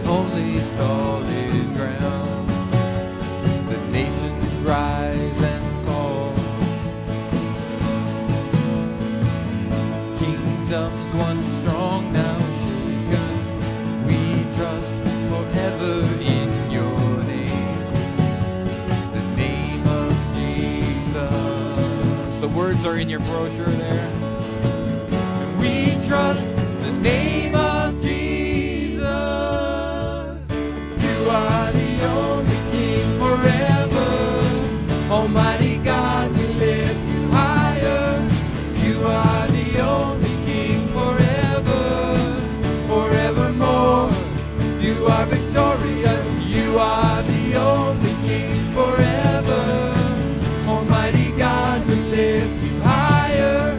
only solid ground. The nations rise and fall, kingdoms once strong now shaken. We trust forever in your name, the name of Jesus. The words are in your brochure there. And we trust the name of Jesus. You are the only King forever. Almighty God, we lift you higher. You are the only King forever, forevermore. You are victorious. You are the only King forever. Almighty God, we lift you higher.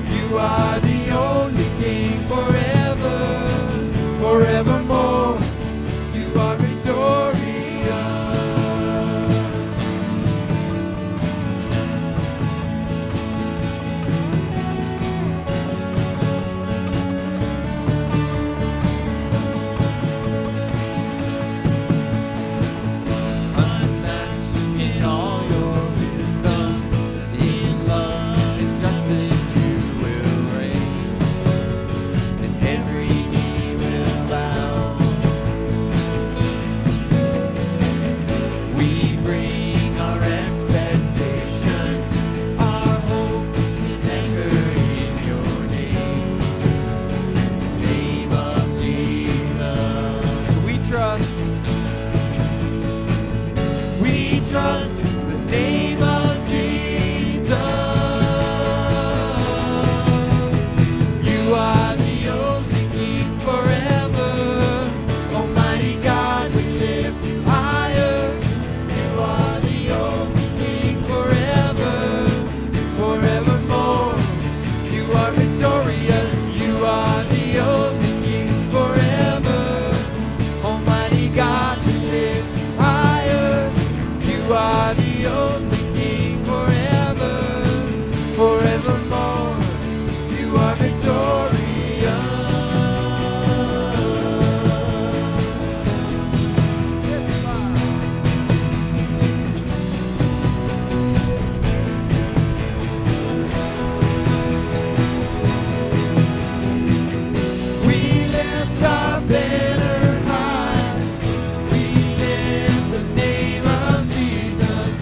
You are the only King forever, forevermore. You are victorious. Unmatched in all your wisdom, in love and justice you will reign, and every knee will bow. We bring our expectations, our hope is anchored in your name, the name of Jesus. We trust the name of Jesus. You are the only King forever. Almighty God, we lift you higher. You are the only King forever, forevermore. You are victorious. You are the only King forever. Almighty God, we lift you higher. You are the only King forever, forevermore. You are victorious. We lift our banner high. We lift the name of Jesus.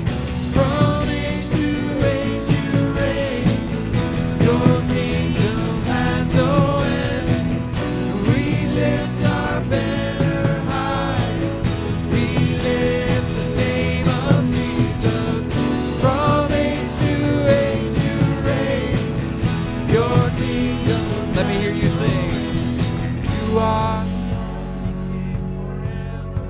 From age to age you reign. Your kingdom has no end. We lift our banner high. We lift the name of Jesus. From age to age you reign. Your kingdom. Let me hear you sing. You are the only King forever.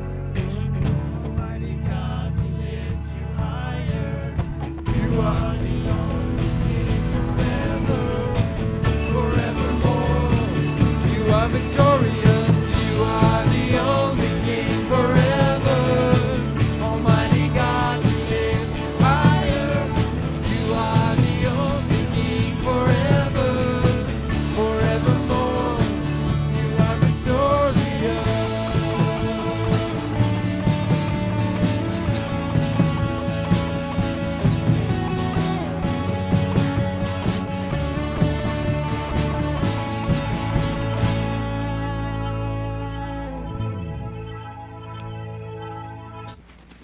Almighty God, we lift you higher. You are the only King forever, forevermore. You are victorious. You are the only King forever. Almighty God, we lift you higher. You are the only King forever, forevermore. You are victorious.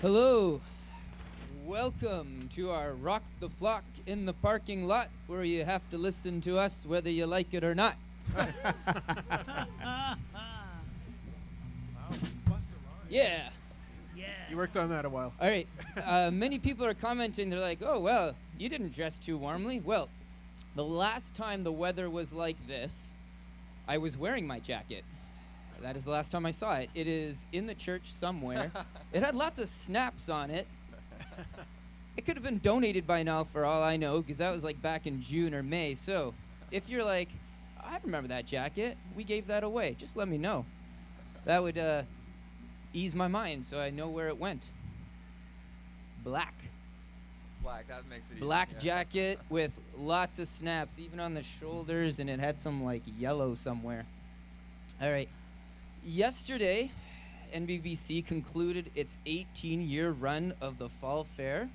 Hello. Welcome to our Rock the Flock in the parking lot, where you have to listen to us whether you like it or not. Yeah. You worked on that a while. All right. Many people are commenting. They're like, oh, well, you didn't dress too warmly. Well, the last time the weather was like this, I was wearing my jacket. That is the last time I saw it. It is in the church somewhere. It had lots of snaps on it. It could have been donated by now for all I know, because that was like back in June or May. So if you're like, I remember that jacket, we gave that away, just let me know. That would ease my mind so I know where it went. Black. Black, that makes it easy. Black jacket with lots of snaps, even on the shoulders, and it had some like yellow somewhere. All right. Yesterday, NBBC concluded its 18-year run of the Fall Fair.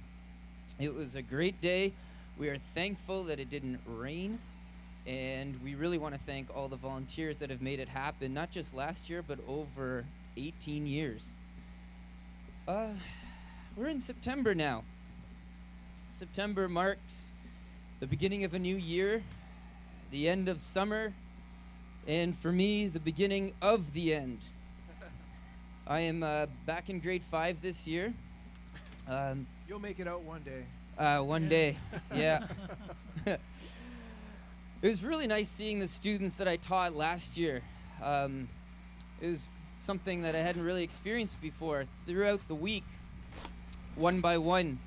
It was a great day. We are thankful that it didn't rain, and we really want to thank all the volunteers that have made it happen, not just last year, but over 18 years. We're in September now. September marks the beginning of a new year, the end of summer, and for me, the beginning of the end. I am back in grade 5 this year. You'll make it out one day. One day, yeah. It was really nice seeing the students that I taught last year. It was something that I hadn't really experienced before. Throughout the week, one by one,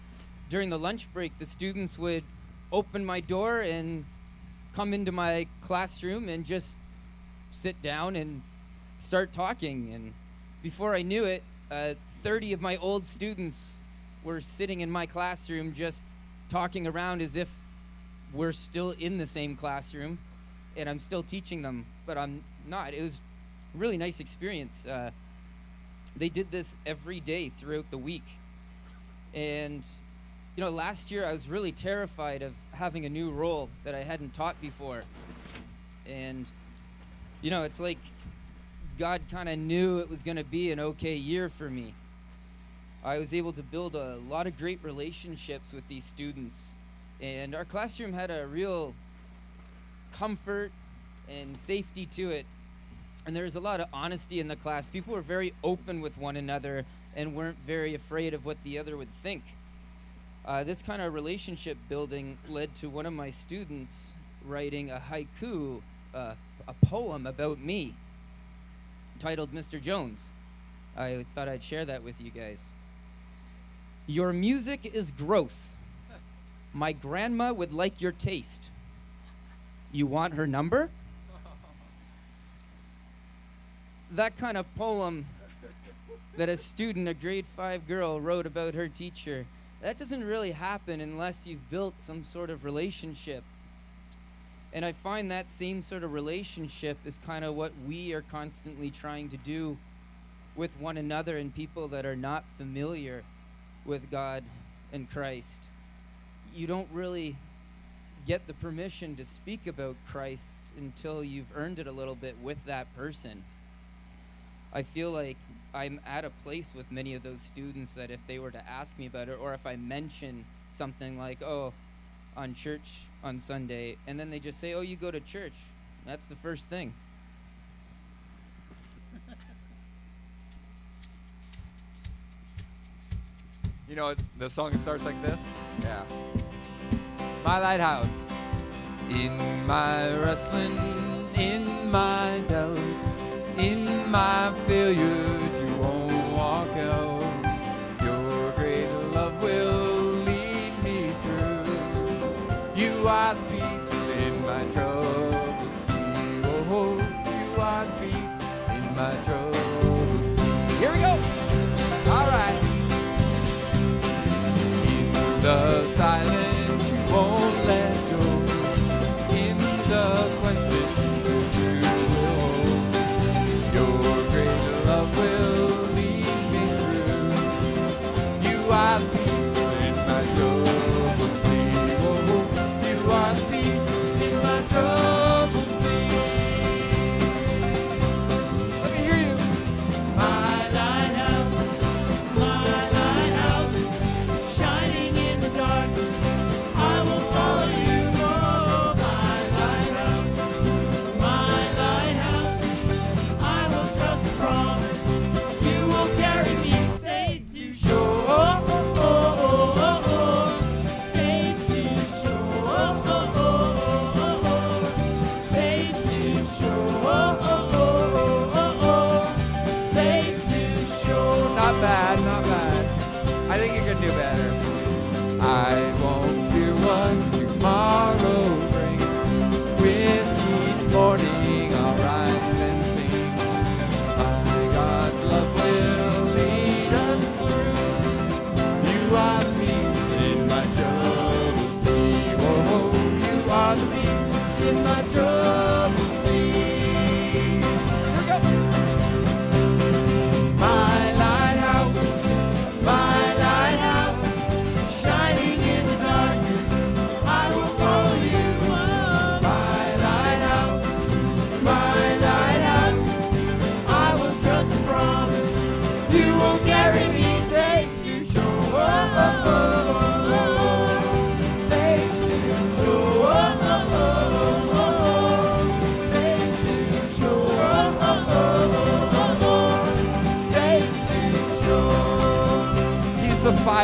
during the lunch break, the students would open my door and come into my classroom and just sit down and start talking. And before I knew it, 30 of my old students were sitting in my classroom just talking around as if we're still in the same classroom and I'm still teaching them, but I'm not. It was a really nice experience. They did this every day throughout the week. And, you know, last year I was really terrified of having a new role that I hadn't taught before. And, you know, it's like God kind of knew it was going to be an okay year for me. I was able to build a lot of great relationships with these students. And our classroom had a real comfort and safety to it. And there was a lot of honesty in the class. People were very open with one another and weren't very afraid of what the other would think. This kind of relationship building led to one of my students writing a haiku, a poem about me, titled Mr. Jones. I thought I'd share that with you guys. Your music is gross. My grandma would like your taste. You want her number? That kind of poem that a student, a grade 5 girl, wrote about her teacher, that doesn't really happen unless you've built some sort of relationship. And I find that same sort of relationship is kind of what we are constantly trying to do with one another and people that are not familiar with God and Christ. You don't really get the permission to speak about Christ until you've earned it a little bit with that person. I feel like I'm at a place with many of those students that if they were to ask me about it, or if I mention something like, oh, on church on Sunday, and then they just say, oh, you go to church. That's the first thing. You know, the song starts like this. Yeah. My lighthouse. In my wrestling, in my doubts, in my failures, you won't walk out. Your great love will lead me through. You are the peace in my troubled sea. Oh, you are the peace in my troubled sea. Here we go. All right. In the silence, you won't let go. In the question, you will hold. Your great love will lead me through. You are the peace in my troubled sea. Oh, you are the peace in my troubled sea. Let me hear you.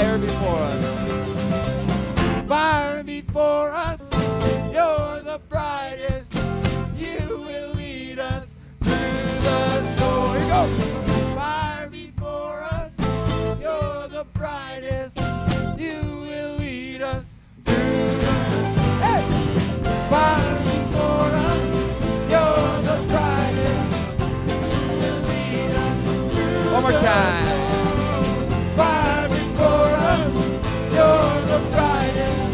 fire before us. Fire before us. You're the brightest. You will lead us through the storm. Here we go. Fire before us. You're the brightest. You will lead us through the fire before us. You're the brightest. You will lead us through one more time. Fire before us. You're the brightest.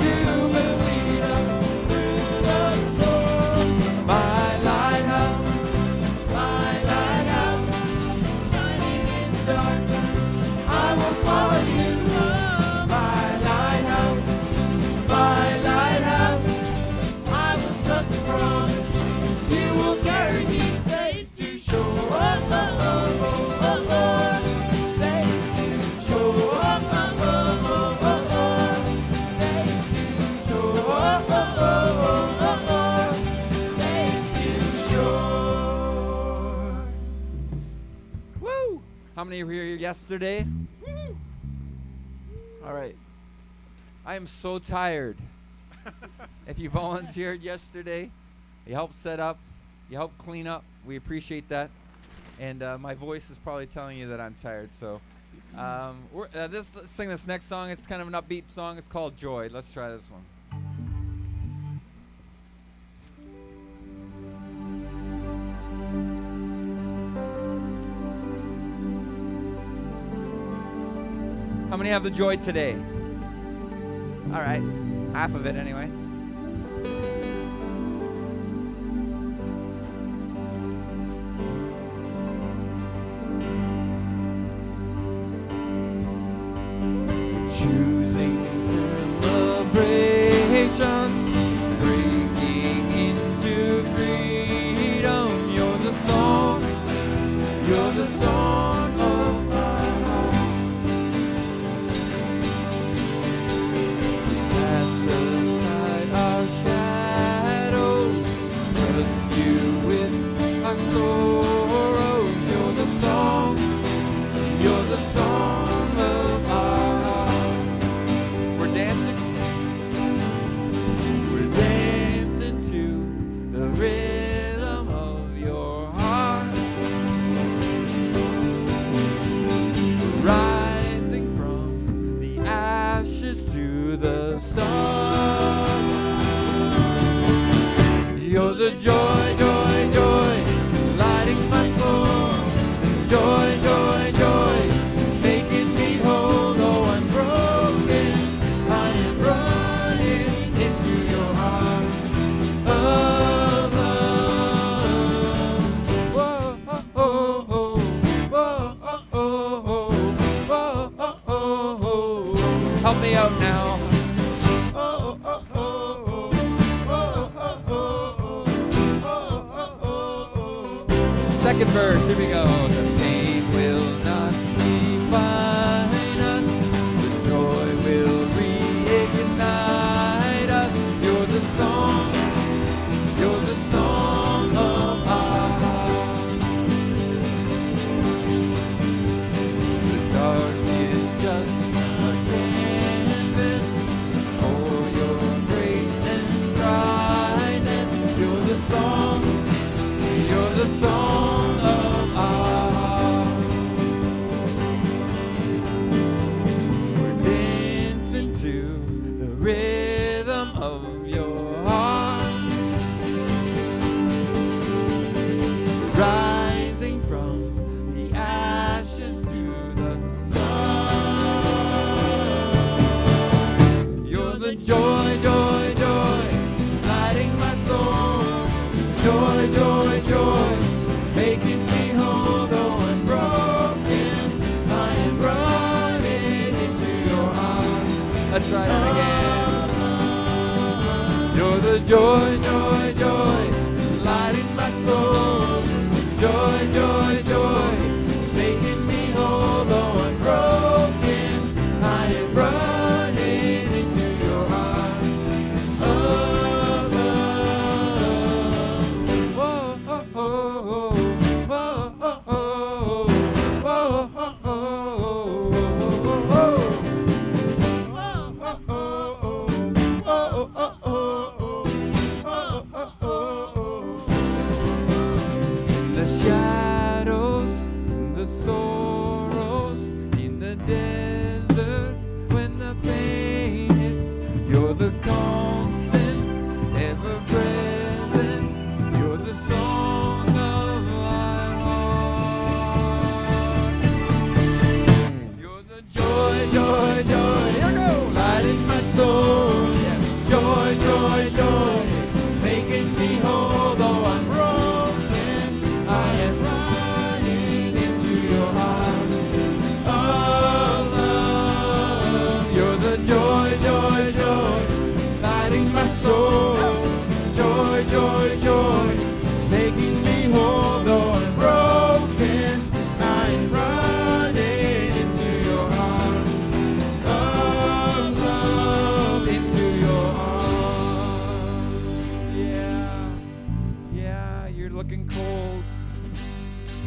You will lead us through the storm. My lighthouse, shining in the darkness. I will follow you. My lighthouse, I will trust and promise. You will carry me safe to shore. Safe to shore. Safe to shore. Safe to shore. Woo! How many were here yesterday? Woo! All right. I am so tired. If you volunteered yesterday, you helped set up, you helped clean up, we appreciate that. And my voice is probably telling you that I'm tired. So let's sing this next song. It's kind of an upbeat song. It's called Joy. Let's try this one. How many have the joy today? All right, half of it anyway. Choosing celebration, breaking into freedom. You're the song of my heart. Cast aside our shadows, trust you with our sorrows. You're the song of our heart. We're dancing to the rhythm of your heart. Rising from the ashes to the stars. You're the joy, joy, joy, lighting my soul. Joy, joy, joy, making me whole. Though I'm broken, I am running into your arms of love. Whoa, oh, oh, oh, whoa, oh, oh, oh, whoa, oh, oh, oh. Help me out now. Oh, oh, oh, oh, oh, oh, oh, oh, oh, oh. Second verse, here we go. The pain will not define us. The joy will reignite us. You're the song of our heart. The dark is just a canvas for your grace and brightness. You're the song of our heart. We're dancing to the rhythm of your heart. Rising from the ashes to the sun. You're the joy, joy, joy, lighting my soul. Joy, joy, joy, making me whole. Though I'm broken, I am running into your arms. Let's try that again. You're the joy, joy, joy, lighting my soul. Joy, joy, joy, making me whole. Though I'm broken, I am running into your arms of love. Whoa, oh, oh, oh, oh, oh, oh, oh, oh, oh, oh, oh.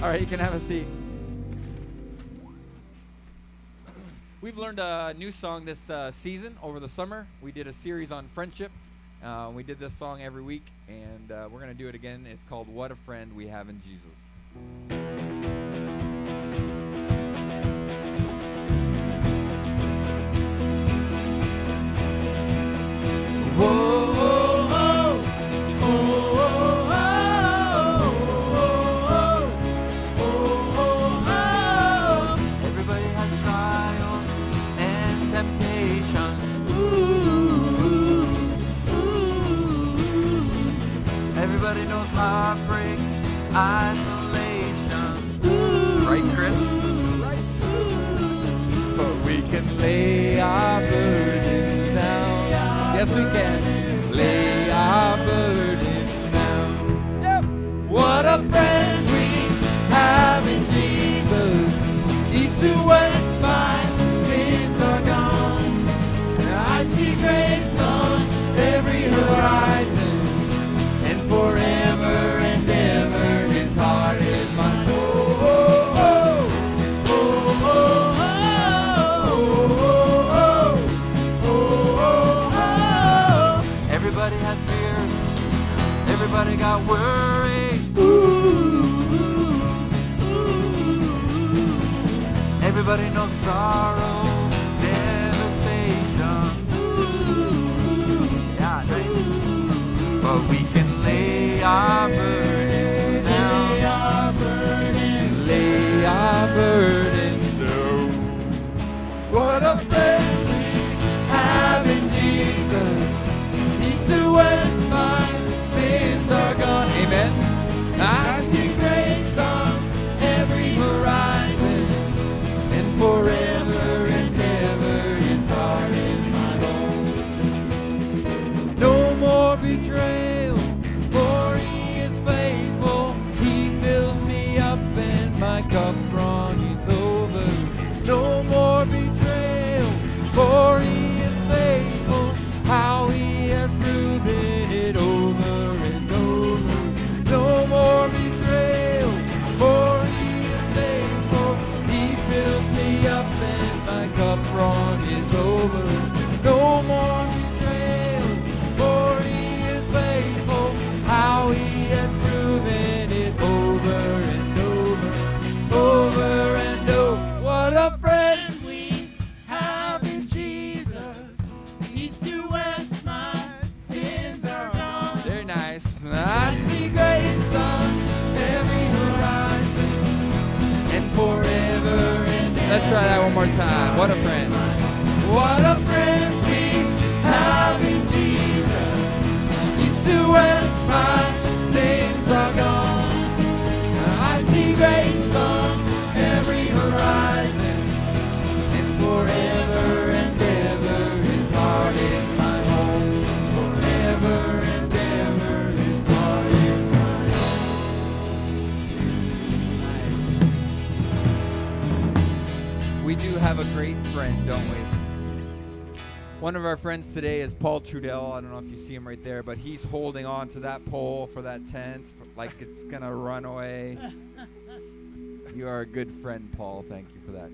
All right, you can have a seat. We've learned a new song this season over the summer. We did a series on friendship. We did this song every week, and we're going to do it again. It's called What a Friend We Have in Jesus. Everybody knows heartbreak, isolation. Right, Chris? But we can lay our burdens down. Yes, we can. Lay our burdens down. Yep. What a friend we have in Jesus. East to west, my sins are gone. I see grace on every horizon. Forever and ever, his heart is mine. Everybody has fears. Everybody got worries. Everybody knows sorrow, devastation. Yeah, nice. But we can lay our burdens down. Lay our burdens, lay our burdens down. What a friend we have in Jesus. East to west, my sins are gone. Amen. I see grace on every horizon, and forever and ever his heart is my home. No more betrayal, for he is faithful. He fills me up and my cup runneth over. No more betrayal, for he is faithful. How he has proven it over and over. No more betrayal, for he is faithful. He fills me up and my cup runneth over. No more betrayal, for he is faithful. How he has proven it over and over and over. What a friend we have in Jesus. East to west, my sins are gone. Very nice. I see grace on every horizon, and forever and ever. Let's try that one more time. What a friend. What a friend we have in Jesus. East to west, my sins are gone. I see grace on every horizon, and forever and ever his heart is my home. Forever and ever his heart is my home. We do have a great friend, don't we? One of our friends today is Paul Trudell. I don't know if you see him right there, but he's holding on to that pole for that tent like it's going to run away. You are a good friend, Paul. Thank you for that.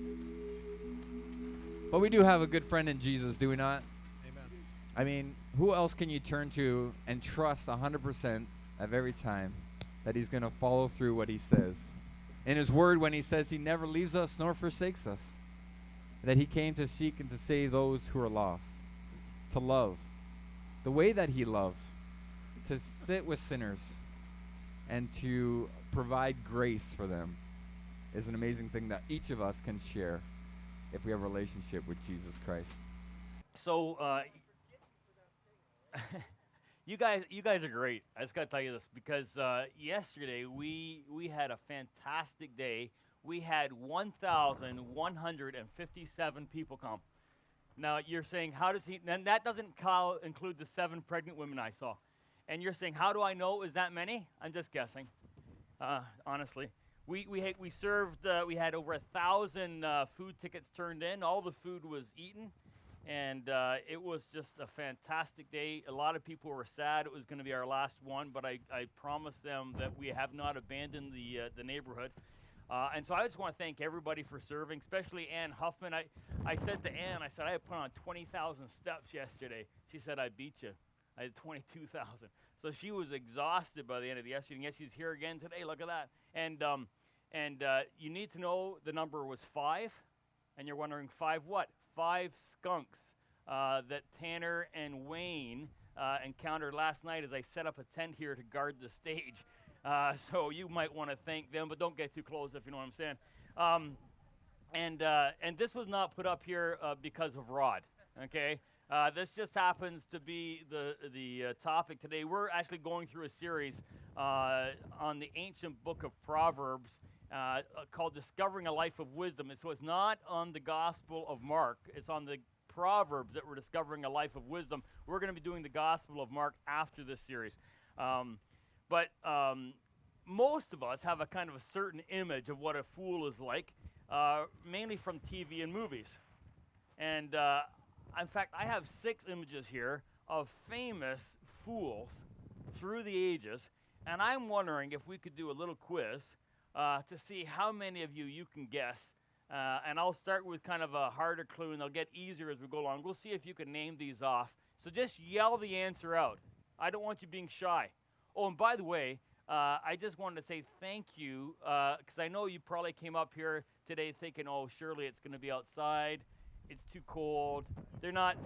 But we do have a good friend in Jesus, do we not? Amen. I mean, who else can you turn to and trust 100% of every time that he's going to follow through what he says? In his word, when he says he never leaves us nor forsakes us, that he came to seek and to save those who are lost, to love the way that he loved, to sit with sinners and to provide grace for them is an amazing thing that each of us can share if we have a relationship with Jesus Christ. So, you guys are great. I just got to tell you this because yesterday we had a fantastic day. We had 1,157 people come. Now you're saying, how does he? And that doesn't include the 7 pregnant women I saw. And you're saying, how do I know it was that many? I'm just guessing. Honestly, we served. We had over 1,000 food tickets turned in. All the food was eaten. And it was just a fantastic day. A lot of people were sad it was going to be our last one, but I promised them that we have not abandoned the neighborhood. And so I just want to thank everybody for serving, especially Ann Huffman. I said to Ann, I said, I put on 20,000 steps yesterday. She said, I beat you. I did 22,000. So she was exhausted by the end of the yesterday. And yes, she's here again today. Look at that. And you need to know the number was 5. And you're wondering, 5 what? 5 skunks that Tanner and Wayne encountered last night as I set up a tent here to guard the stage. So you might want to thank them, but don't get too close if you know what I'm saying. And this was not put up here because of Rod, okay? This just happens to be the topic today. We're actually going through a series on the ancient book of Proverbs called Discovering a Life of Wisdom. And so it's not on the Gospel of Mark. It's on the Proverbs that we're discovering a life of wisdom. We're going to be doing the Gospel of Mark after this series. But most of us have a kind of a certain image of what a fool is like, mainly from TV and movies. And in fact, I have 6 images here of famous fools through the ages, and I'm wondering if we could do a little quiz to see how many of you can guess. And I'll start with kind of a harder clue, and they'll get easier as we go along. We'll see if you can name these off. So just yell the answer out. I don't want you being shy. Oh, and by the way, I just wanted to say thank you, because I know you probably came up here today thinking, oh, surely it's going to be outside. It's too cold. They're not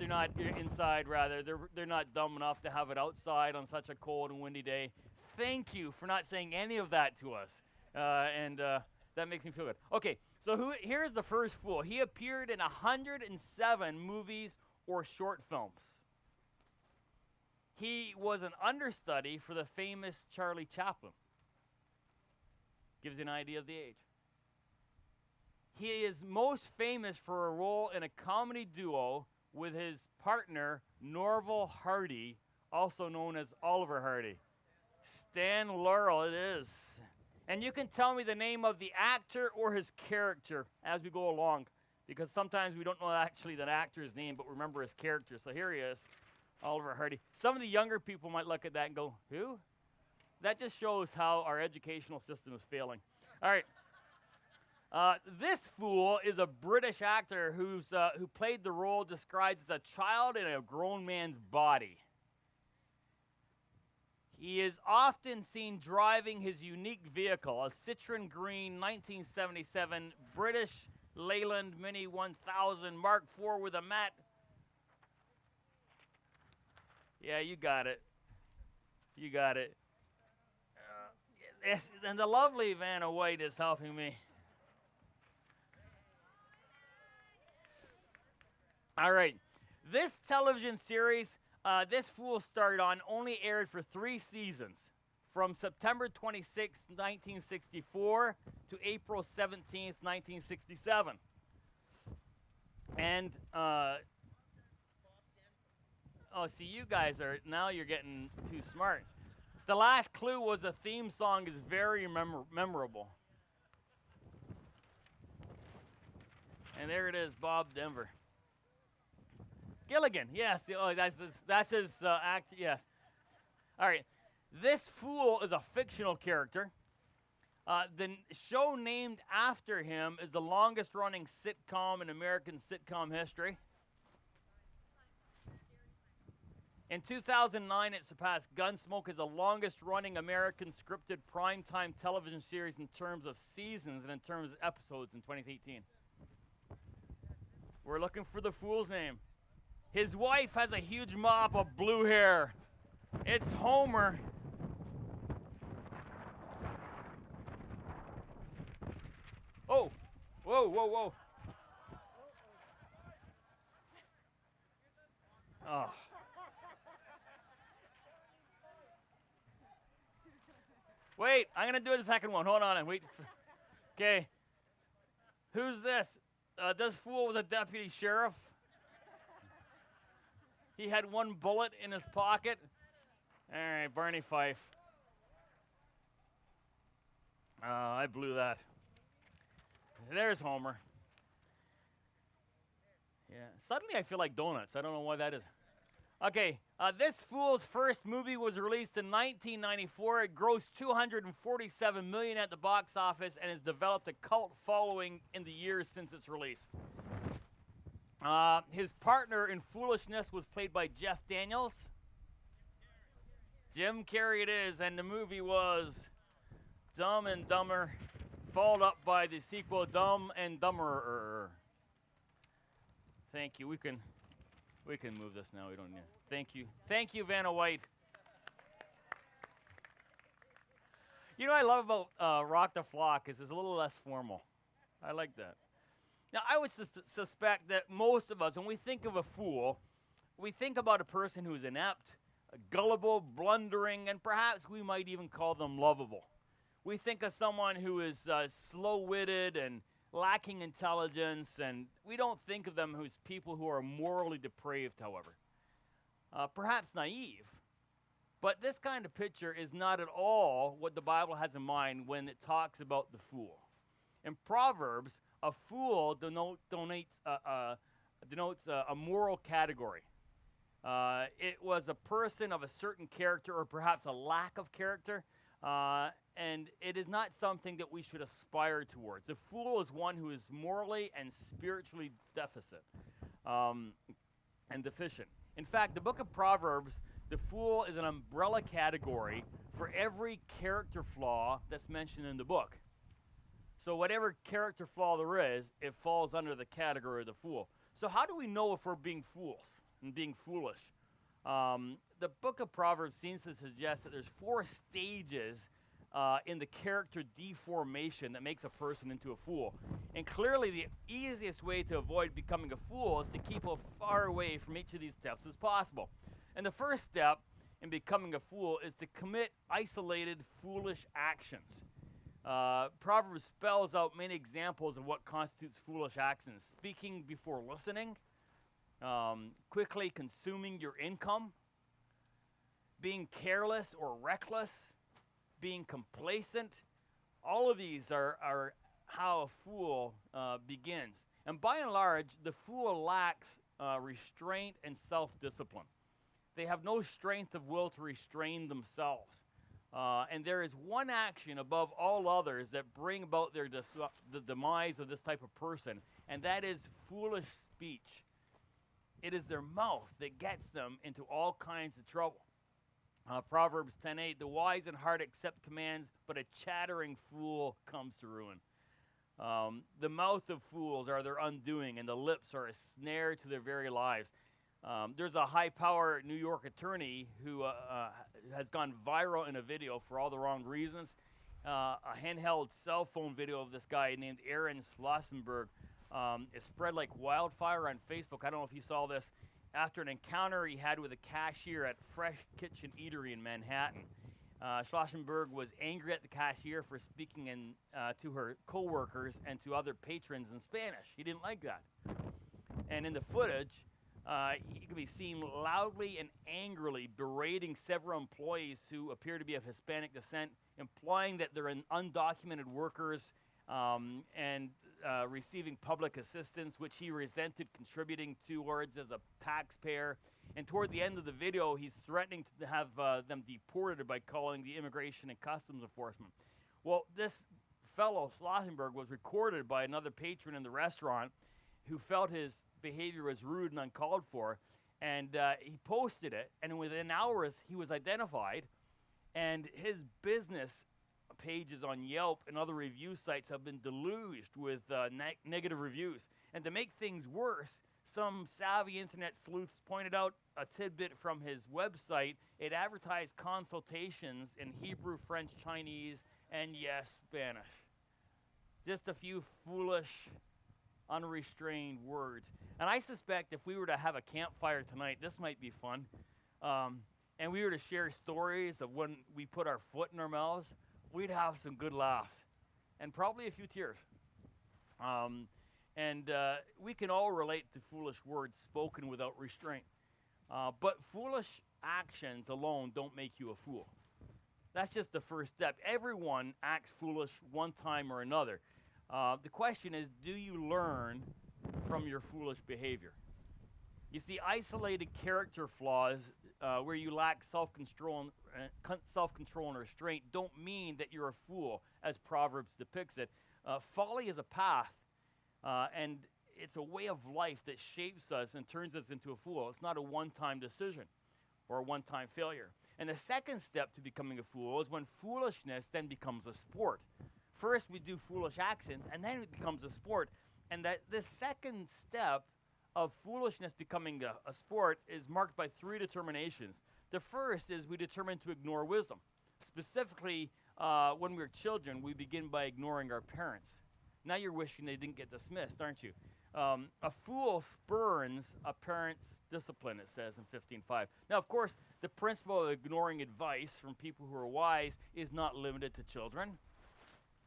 inside, rather. They're not dumb enough to have it outside on such a cold and windy day. Thank you for not saying any of that to us. And that makes me feel good. Okay, so here's the first fool. He appeared in 107 movies or short films. He was an understudy for the famous Charlie Chaplin. Gives you an idea of the age. He is most famous for a role in a comedy duo with his partner, Norval Hardy, also known as Oliver Hardy. Stan Laurel it is. And you can tell me the name of the actor or his character as we go along, because sometimes we don't know actually that actor's name, but remember his character. So here he is. Oliver Hardy. Some of the younger people might look at that and go, who? That just shows how our educational system is failing. All right. This fool is a British actor who played the role described as a child in a grown man's body. He is often seen driving his unique vehicle, a Citroen Green 1977 British Leyland Mini 1000 Mark IV with a matte. Yeah, you got it. You got it. Yes, and the lovely Vanna White is helping me. All right. This television series, this fool started on, only aired for 3 seasons, from September 26, 1964 to April 17, 1967. And oh, see, you guys are, now you're getting too smart. The last clue was the theme song is very memorable. And there it is, Bob Denver. Gilligan, yes, oh, that's his act, yes. All right, this fool is a fictional character. The show named after him is the longest running sitcom in American sitcom history. In 2009, it surpassed Gunsmoke as the longest-running American scripted primetime television series in terms of seasons and in terms of episodes in 2018. We're looking for the fool's name. His wife has a huge mop of blue hair. It's Homer. Oh, whoa, whoa, whoa. Oh. Wait, I'm going to do the second one. Hold on and wait. Okay. Who's this? This fool was a deputy sheriff. He had 1 bullet in his pocket. All right, Barney Fife. I blew that. There's Homer. Yeah. Suddenly I feel like donuts. I don't know why that is. Okay, this fool's first movie was released in 1994. It grossed $247 million at the box office and has developed a cult following in the years since its release. His partner in foolishness was played by Jeff Daniels. Jim Carrey it is, and the movie was Dumb and Dumber, followed up by the sequel Dumb and Dumberer. Thank you. We can move this now. We don't need. Thank you, Vanna White. You know what I love about Rock the Flock is it's a little less formal. I like that. Now, I would suspect that most of us, when we think of a fool, we think about a person who is inept, gullible, blundering, and perhaps we might even call them lovable. We think of someone who is slow-witted and lacking intelligence, and we don't think of them as people who are morally depraved, however. Perhaps naive. But this kind of picture is not at all what the Bible has in mind when it talks about the fool. In Proverbs, a fool denotes a moral category. It was a person of a certain character or perhaps a lack of character, and it is not something that we should aspire towards. A fool is one who is morally and spiritually deficient and deficient. In fact, the book of Proverbs, the fool is an umbrella category for every character flaw that's mentioned in the book. So whatever character flaw there is, it falls under the category of the fool. So how do we know if we're being fools and being foolish? The book of Proverbs seems to suggest that there's 4 stages in the character deformation that makes a person into a fool. And clearly the easiest way to avoid becoming a fool is to keep as far away from each of these steps as possible. And the first step in becoming a fool is to commit isolated, foolish actions. Proverbs spells out many examples of what constitutes foolish actions. Speaking before listening, quickly consuming your income, being careless or reckless, being complacent. All of these are how a fool begins. And by and large, the fool lacks restraint and self-discipline. They have no strength of will to restrain themselves. And there is one action above all others that bring about the demise of this type of person, and that is foolish speech. It is their mouth that gets them into all kinds of trouble. Proverbs 10:8, the wise in heart accept commands, but a chattering fool comes to ruin. The mouth of fools are their undoing, and the lips are a snare to their very lives. There's a high-power New York attorney who has gone viral in a video for all the wrong reasons. A handheld cell phone video of this guy named Aaron Schlossenberg is spread like wildfire on Facebook. I don't know if you saw this. After an encounter he had with a cashier at Fresh Kitchen Eatery in Manhattan. Schlossenberg was angry at the cashier for speaking to her co-workers and to other patrons in Spanish. He didn't like that. And in the footage, he can be seen loudly and angrily berating several employees who appear to be of Hispanic descent, implying that they're undocumented workers and receiving public assistance, which he resented contributing towards as a taxpayer. And toward the end of the video, he's threatening to have them deported by calling the Immigration and Customs Enforcement. Well, this fellow, Schlossenberg, was recorded by another patron in the restaurant who felt his behavior was rude and uncalled for, and he posted it, and within hours he was identified, and his business pages on Yelp and other review sites have been deluged with negative reviews. And to make things worse, some savvy internet sleuths pointed out a tidbit from his website. It advertised consultations in Hebrew, French, Chinese, and yes, Spanish. Just a few foolish, unrestrained words. And I suspect if we were to have a campfire tonight, this might be fun, and we were to share stories of when we put our foot in our mouths, we'd have some good laughs and probably a few tears. We can all relate to foolish words spoken without restraint. But foolish actions alone don't make you a fool. That's just the first step. Everyone acts foolish one time or another. The question is, do you learn from your foolish behavior? You see, isolated character flaws where you lack self-control and restraint don't mean that you're a fool, as Proverbs depicts it. Folly is a path, and it's a way of life that shapes us and turns us into a fool. It's not a one-time decision or a one-time failure. And the second step to becoming a fool is when foolishness then becomes a sport. First, we do foolish actions, and then it becomes a sport. And that the second step of foolishness becoming a sport is marked by three determinations. The first is we determine to ignore wisdom. Specifically, when we're children, we begin by ignoring our parents. Now you're wishing they didn't get dismissed, aren't you? A fool spurns a parent's discipline, it says in 15:5. Now, of course, the principle of ignoring advice from people who are wise is not limited to children.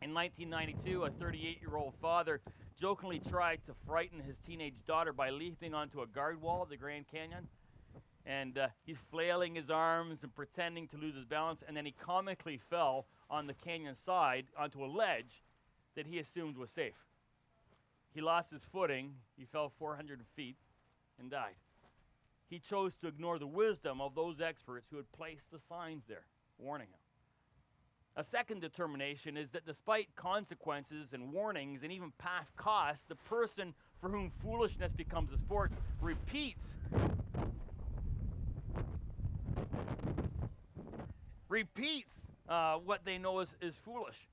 In 1992, a 38-year-old father jokingly tried to frighten his teenage daughter by leaping onto a guard wall of the Grand Canyon. And he's flailing his arms and pretending to lose his balance, and then he comically fell on the canyon side onto a ledge that he assumed was safe. He lost his footing, he fell 400 feet, and died. He chose to ignore the wisdom of those experts who had placed the signs there, warning him. A second determination is that despite consequences and warnings and even past costs, the person for whom foolishness becomes a sport repeats what they know is foolish.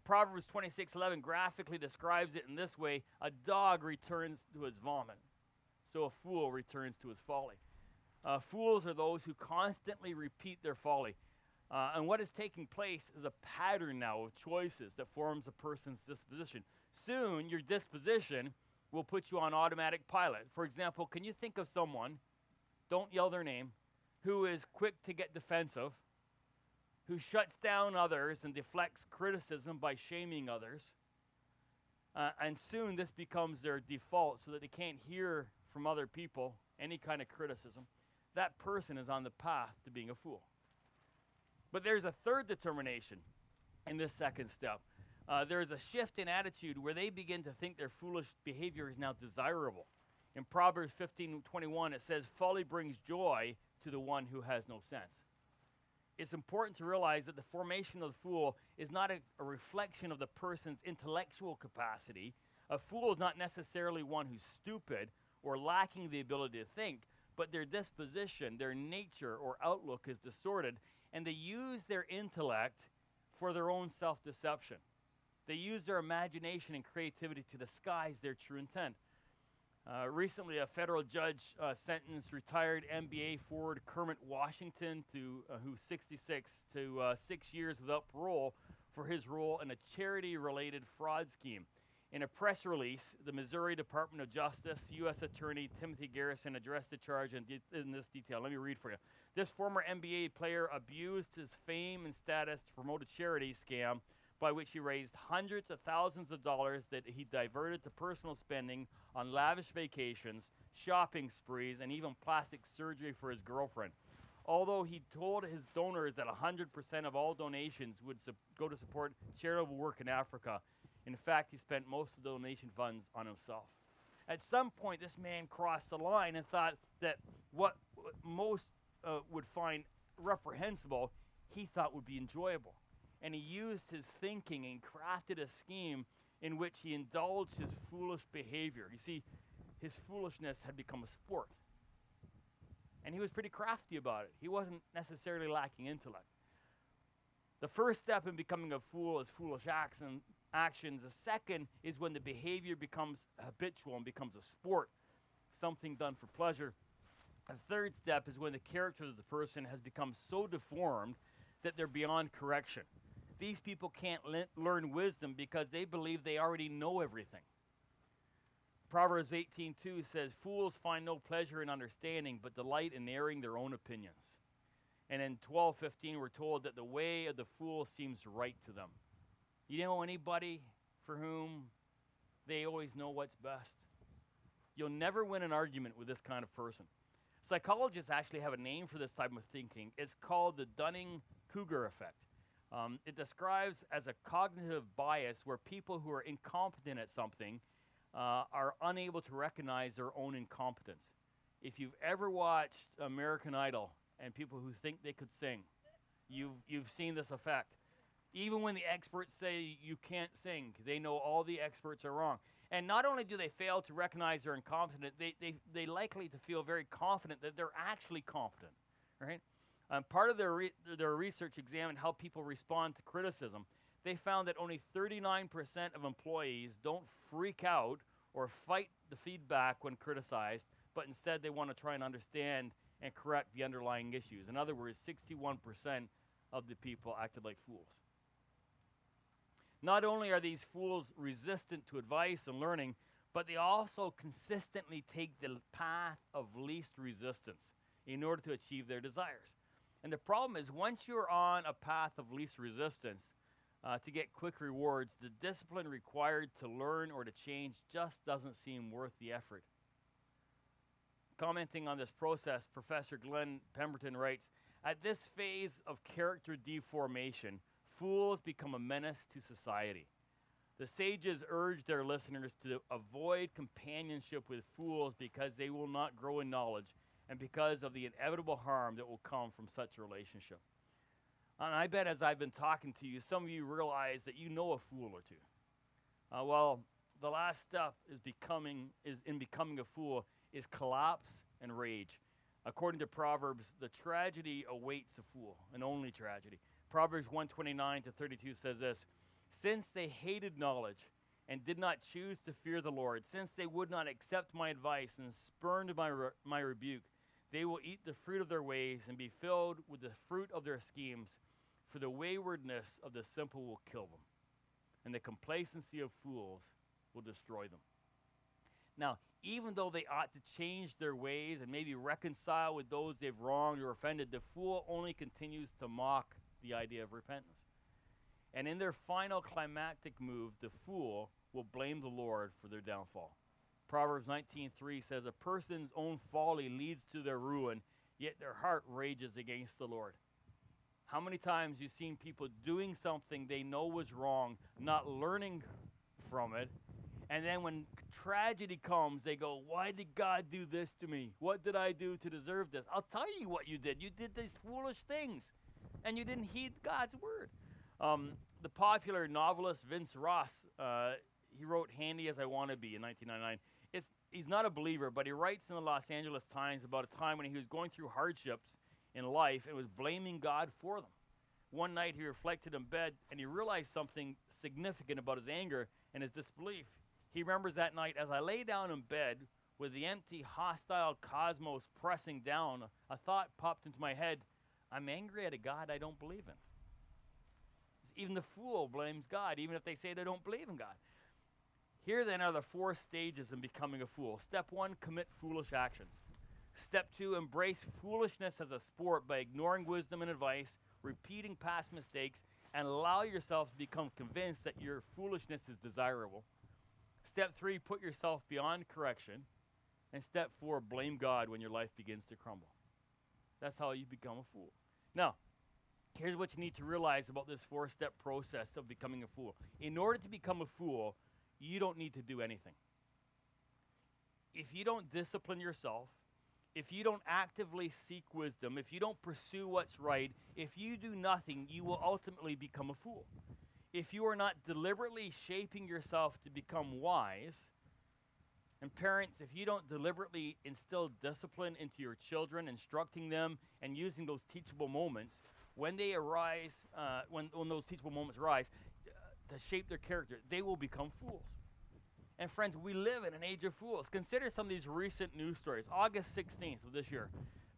Proverbs 26:11 graphically describes it in this way: a dog returns to his vomit, so a fool returns to his folly. Fools are those who constantly repeat their folly. And what is taking place is a pattern now of choices that forms a person's disposition. Soon, your disposition will put you on automatic pilot. For example, can you think of someone, don't yell their name, who is quick to get defensive, who shuts down others and deflects criticism by shaming others, and soon this becomes their default so that they can't hear from other people any kind of criticism? That person is on the path to being a fool. But there's a third determination in this second step. There's a shift in attitude where they begin to think their foolish behavior is now desirable. In Proverbs 15:21, it says, "Folly brings joy to the one who has no sense." It's important to realize that the formation of the fool is not a reflection of the person's intellectual capacity. A fool is not necessarily one who's stupid or lacking the ability to think, but their disposition, their nature or outlook is distorted, and they use their intellect for their own self-deception. They use their imagination and creativity to disguise their true intent. Recently, a federal judge sentenced retired NBA forward Kermit Washington, who's 66, to 6 years without parole for his role in a charity-related fraud scheme. In a press release, the Missouri Department of Justice, U.S. Attorney Timothy Garrison addressed the charge in this detail. Let me read for you. This former NBA player abused his fame and status to promote a charity scam by which he raised hundreds of thousands of dollars that he diverted to personal spending on lavish vacations, shopping sprees, and even plastic surgery for his girlfriend. Although he told his donors that 100% of all donations would go to support charitable work in Africa, in fact, he spent most of the donation funds on himself. At some point, this man crossed the line and thought that what most would find reprehensible, he thought would be enjoyable. And he used his thinking and crafted a scheme in which he indulged his foolish behavior. You see, his foolishness had become a sport. And he was pretty crafty about it. He wasn't necessarily lacking intellect. The first step in becoming a fool is foolish actions. The second is when the behavior becomes habitual and becomes a sport, something done for pleasure. The third step is when the character of the person has become so deformed that they're beyond correction. These people can't learn wisdom because they believe they already know everything. Proverbs 18:2 says, "Fools find no pleasure in understanding, but delight in airing their own opinions." And in 12:15, we're told that the way of the fool seems right to them. You know anybody for whom they always know what's best? You'll never win an argument with this kind of person. Psychologists actually have a name for this type of thinking. It's called the Dunning-Kruger effect. It describes as a cognitive bias where people who are incompetent at something are unable to recognize their own incompetence. if you've ever watched American Idol and people who think they could sing, you've seen this effect. Even when the experts say you can't sing, they know all the experts are wrong. And not only do they fail to recognize they're incompetent, they likely to feel very confident that they're actually competent, right? Part of their research examined how people respond to criticism. They found that only 39% of employees don't freak out or fight the feedback when criticized, but instead they want to try and understand and correct the underlying issues. In other words, 61% of the people acted like fools. Not only are these fools resistant to advice and learning, but they also consistently take the path of least resistance in order to achieve their desires. And the problem is, once you're on a path of least resistance, to get quick rewards, the discipline required to learn or to change just doesn't seem worth the effort. Commenting on this process, Professor Glenn Pemberton writes, "At this phase of character deformation, fools become a menace to society. The sages urge their listeners to avoid companionship with fools because they will not grow in knowledge and because of the inevitable harm that will come from such a relationship." And I bet as I've been talking to you, some of you realize that you know a fool or two. Well, the last step in becoming a fool is collapse and rage. According to Proverbs, the tragedy awaits a fool, and only tragedy. Proverbs 1:29-32 says this, "Since they hated knowledge and did not choose to fear the Lord, since they would not accept my advice and spurned my rebuke, they will eat the fruit of their ways and be filled with the fruit of their schemes, for the waywardness of the simple will kill them, and the complacency of fools will destroy them." Now, even though they ought to change their ways and maybe reconcile with those they've wronged or offended, the fool only continues to mock the idea of repentance. And in their final climactic move, the fool will blame the Lord for their downfall. Proverbs 19:3 says, "A person's own folly leads to their ruin, yet their heart rages against the Lord." How many times you've seen people doing something they know was wrong, not learning from it, and then when tragedy comes, they go, "Why did God do this to me? What did I do to deserve this?" I'll tell you what you did. You did these foolish things, and you didn't heed God's word. The popular novelist Vince Ross, he wrote "Handy as I Want to Be" in 1999. He's not a believer, but he writes in the Los Angeles Times about a time when he was going through hardships in life and was blaming God for them. One night he reflected in bed and he realized something significant about his anger and his disbelief. He remembers that night, "As I lay down in bed with the empty, hostile cosmos pressing down, a thought popped into my head. I'm angry at a God I don't believe in." Even the fool blames God, even if they say they don't believe in God. Here then are the 4 stages in becoming a fool. Step 1, commit foolish actions. Step 2, embrace foolishness as a sport by ignoring wisdom and advice, repeating past mistakes, and allow yourself to become convinced that your foolishness is desirable. Step 3, put yourself beyond correction. And step 4, blame God when your life begins to crumble. That's how you become a fool. Now, here's what you need to realize about this 4-step process of becoming a fool. In order to become a fool, you don't need to do anything. If you don't discipline yourself, if you don't actively seek wisdom, if you don't pursue what's right, if you do nothing, you will ultimately become a fool. If you are not deliberately shaping yourself to become wise, and parents, if you don't deliberately instill discipline into your children, instructing them and using those teachable moments, when they arise, when those teachable moments arise, to shape their character, they will become fools. And friends, we live in an age of fools. Consider some of these recent news stories. August 16th of this year,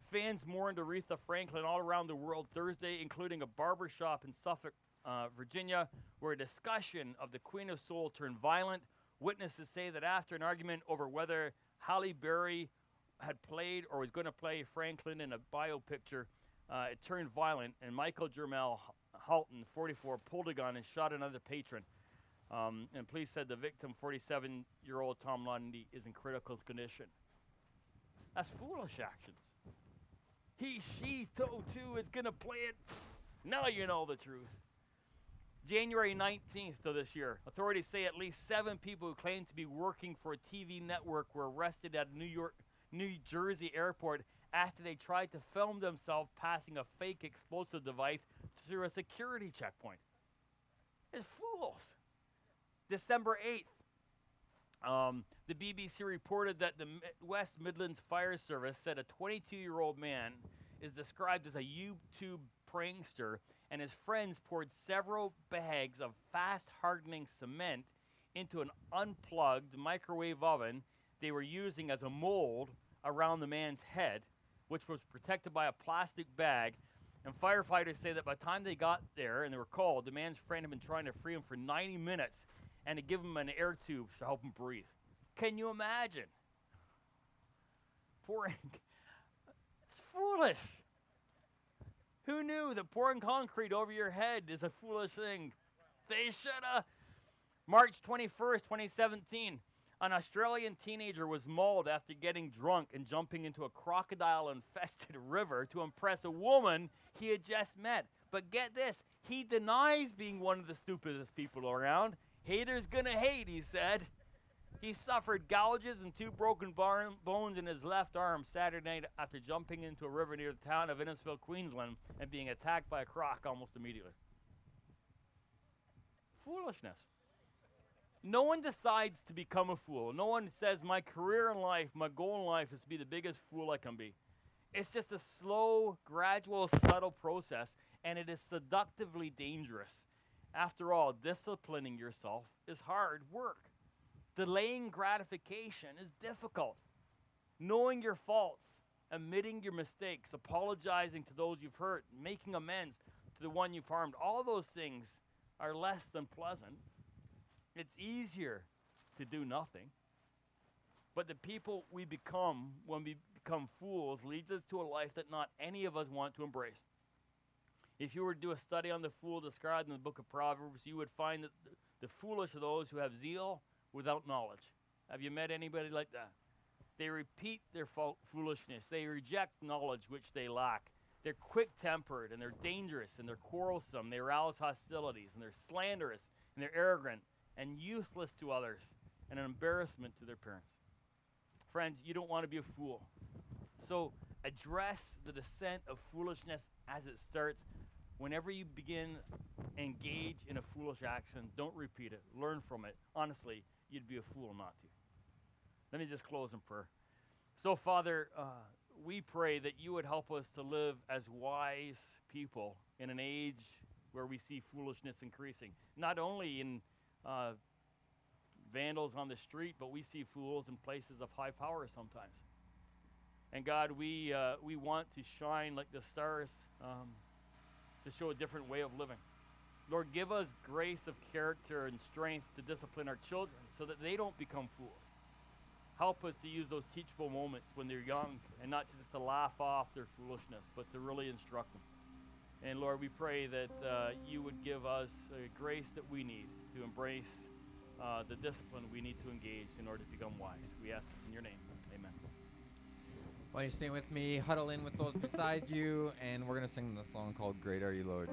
fans mourned Aretha Franklin all around the world Thursday, including a barber shop in Suffolk, Virginia, where a discussion of the Queen of Soul turned violent. Witnesses say that after an argument over whether Halle Berry had played or was going to play Franklin in a biopicture, it turned violent, and Michael Jermel Halton, 44, pulled a gun and shot another patron. And police said the victim, 47-year-old Tom Lundy, is in critical condition. That's foolish actions. He, she, too is going to play it. Now you know the truth. January 19th of this year, authorities say at least 7 people who claimed to be working for a TV network were arrested at a New New Jersey airport after they tried to film themselves passing a fake explosive device through a security checkpoint. It's fools. December 8th, the BBC reported that the West Midlands Fire Service said a 22-year-old man is described as a YouTube prankster, and his friends poured several bags of fast-hardening cement into an unplugged microwave oven they were using as a mold around the man's head, which was protected by a plastic bag. And firefighters say that by the time they got there and they were called, the man's friend had been trying to free him for 90 minutes and to give him an air tube to help him breathe. Can you imagine? Pouring. It's foolish. Who knew that pouring concrete over your head is a foolish thing? They shoulda. March 21st, 2017, an Australian teenager was mauled after getting drunk and jumping into a crocodile-infested river to impress a woman he had just met. But get this, he denies being one of the stupidest people around. Haters gonna hate, he said. He suffered gouges and 2 broken bones in his left arm Saturday night after jumping into a river near the town of Innisfil, Queensland, and being attacked by a croc almost immediately. Foolishness. No one decides to become a fool. No one says, my career in life, my goal in life is to be the biggest fool I can be. It's just a slow, gradual, subtle process, and it is seductively dangerous. After all, disciplining yourself is hard work. Delaying gratification is difficult. Knowing your faults, admitting your mistakes, apologizing to those you've hurt, making amends to the one you've harmed, all those things are less than pleasant. It's easier to do nothing. But the people we become when we become fools leads us to a life that not any of us want to embrace. If you were to do a study on the fool described in the book of Proverbs, you would find that the foolish are those who have zeal without knowledge. Have you met anybody like that? They repeat their foolishness. They reject knowledge which they lack. They're quick-tempered, and they're dangerous, and they're quarrelsome. They arouse hostilities, and they're slanderous, and they're arrogant, and useless to others, and an embarrassment to their parents. Friends, you don't want to be a fool. So address the descent of foolishness as it starts. Whenever you begin, engage in a foolish action, don't repeat it. Learn from it. Honestly, you'd be a fool not to. Let me just close in prayer. So, Father, we pray that you would help us to live as wise people in an age where we see foolishness increasing. Not only in vandals on the street, but we see fools in places of high power sometimes. And God, we want to shine like the stars to show a different way of living. Lord, give us grace of character and strength to discipline our children so that they don't become fools. Help us to use those teachable moments when they're young and not just to laugh off their foolishness, but to really instruct them. And Lord, we pray that you would give us grace that we need to embrace the discipline we need to engage in order to become wise. We ask this in your name. Amen. While you stay with me, huddle in with those beside you, and we're going to sing the song called Great Are You, Lord.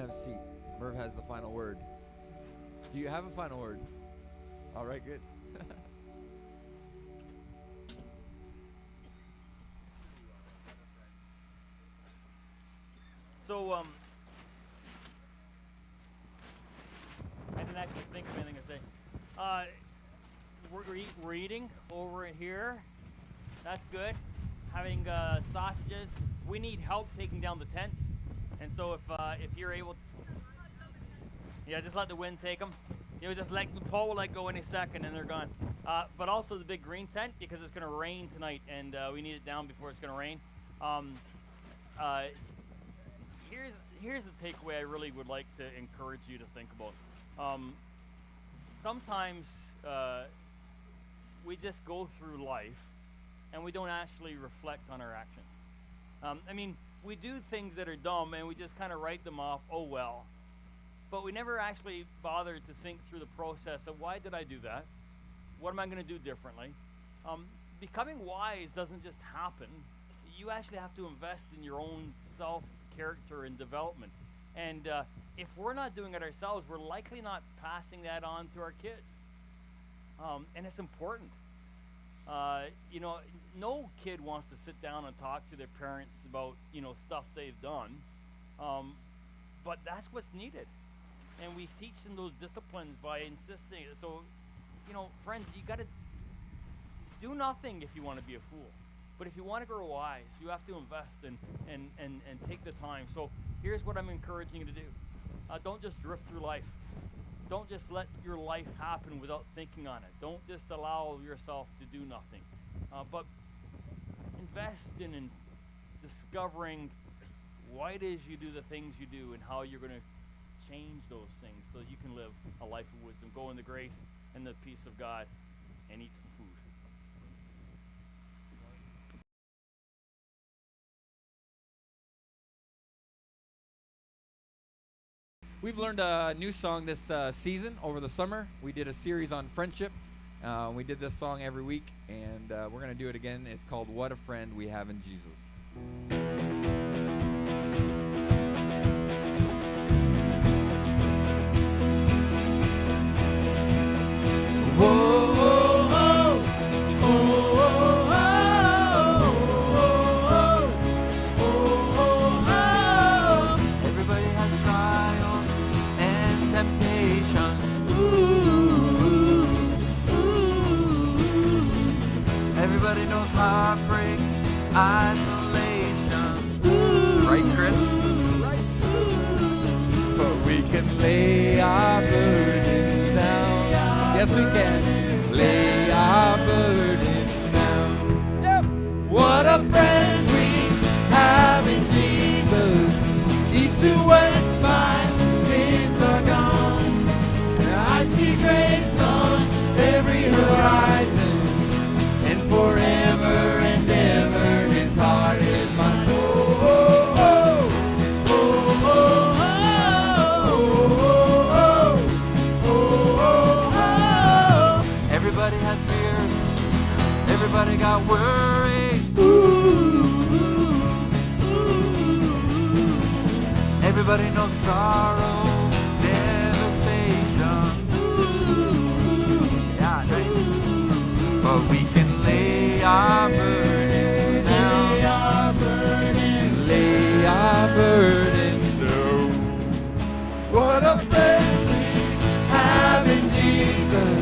have a seat. Merv has the final word. Do you have a final word? All right, good. So, I didn't actually think of anything to say. We're eating over here. That's good. Having sausages. We need help taking down the tents, and so if you're able, yeah, just let the wind take them. You know, just let the pole will let go any second, and they're gone. But also the big green tent, because it's going to rain tonight, and we need it down before it's going to rain. Here's the takeaway I really would like to encourage you to think about. Sometimes we just go through life and we don't actually reflect on our actions. I mean, we do things that are dumb and we just kind of write them off, oh well. But we never actually bother to think through the process of, why did I do that? What am I going to do differently? Becoming wise doesn't just happen. You actually have to invest in your own self-character and development. And if we're not doing it ourselves, we're likely not passing that on to our kids. And it's important. You know, no kid wants to sit down and talk to their parents about, you know, stuff they've done. But that's what's needed. And we teach them those disciplines by insisting. So, you know, friends, you got to do nothing if you want to be a fool. But if you want to grow wise, you have to invest and take the time. So here's what I'm encouraging you to do. Don't just drift through life. Don't just let your life happen without thinking on it. Don't just allow yourself to do nothing. But invest in discovering why it is you do the things you do and how you're going to change those things so that you can live a life of wisdom. Go in the grace and the peace of God and eat some food. We've learned a new song this season over the summer. We did a series on friendship. We did this song every week, and we're going to do it again. It's called What a Friend We Have in Jesus. Everybody knows heartbreak, isolation. Right, Chris? But we can lay our burdens down. Yes, we can. Lay our burdens down. Yep. What a friend we have in Jesus. East to west, my sins are gone. I see grace on every horizon. And forever and ever his heart is mine. Everybody has fears. Everybody got worries. Everybody knows sorrow, devastation. Yeah, right. But we can lay our burdens down. Lay our burdens, lay our burdens down. What a friend we have in Jesus.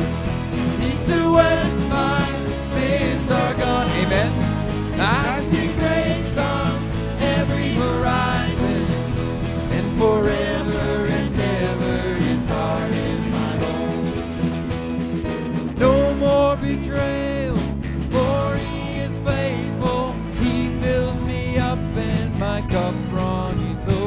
East to west, my sins are gone. Amen. I see grace on every horizon, and forever and ever his heart is my own. No more betrayal, for he is faithful. He fills me up and my cup runneth over.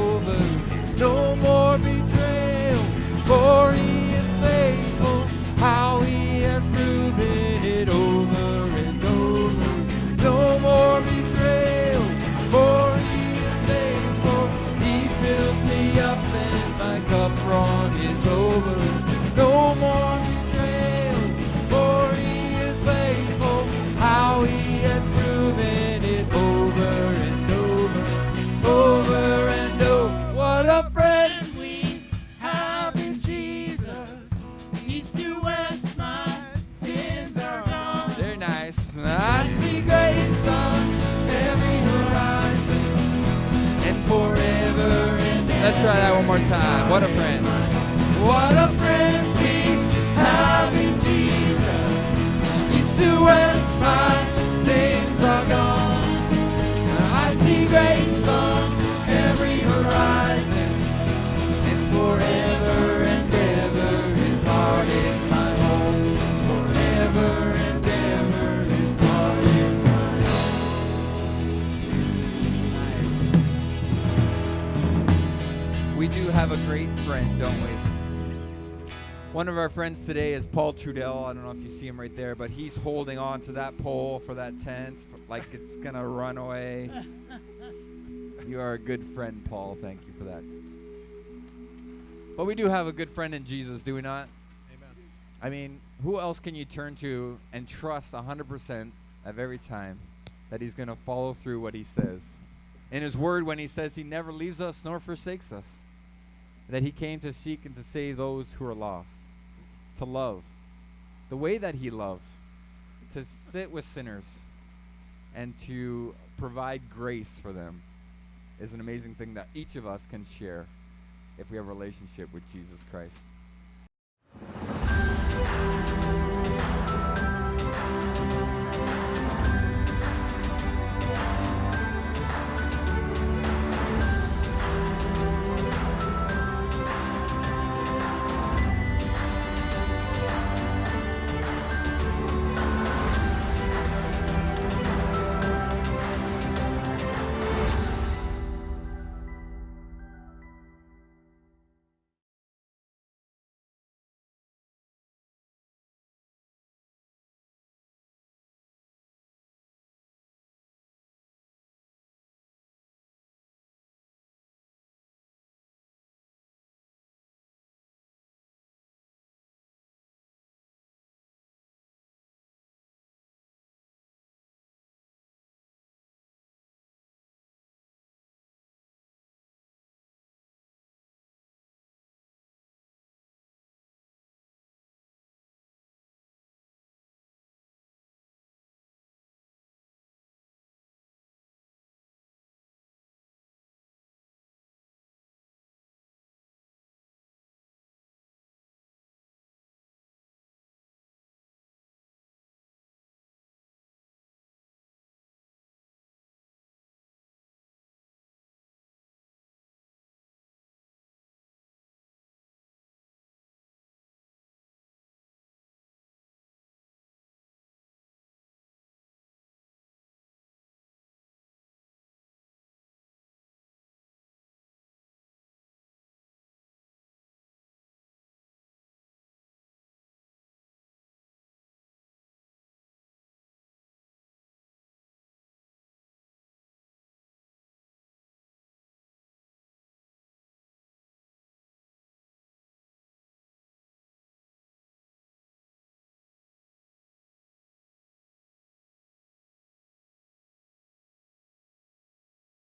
Let's try that one more time. What a friend. What a friend we have in Jesus. East to west, my sins are gone. I see grace on every horizon, and forever and ever His heart is my home. Forever and ever His heart is my home. We do have a great friend, don't we? One of our friends today is Paul Trudell. I don't know if you see him right there, but he's holding on to that pole for that tent like it's going to run away. You are a good friend, Paul. Thank you for that. But we do have a good friend in Jesus, do we not? Amen. I mean, who else can you turn to and trust 100% of every time that He's going to follow through what He says? In His word, when He says He never leaves us nor forsakes us, that He came to seek and to save those who are lost, to love the way that He loved, to sit with sinners and to provide grace for them, is an amazing thing that each of us can share if we have a relationship with Jesus Christ.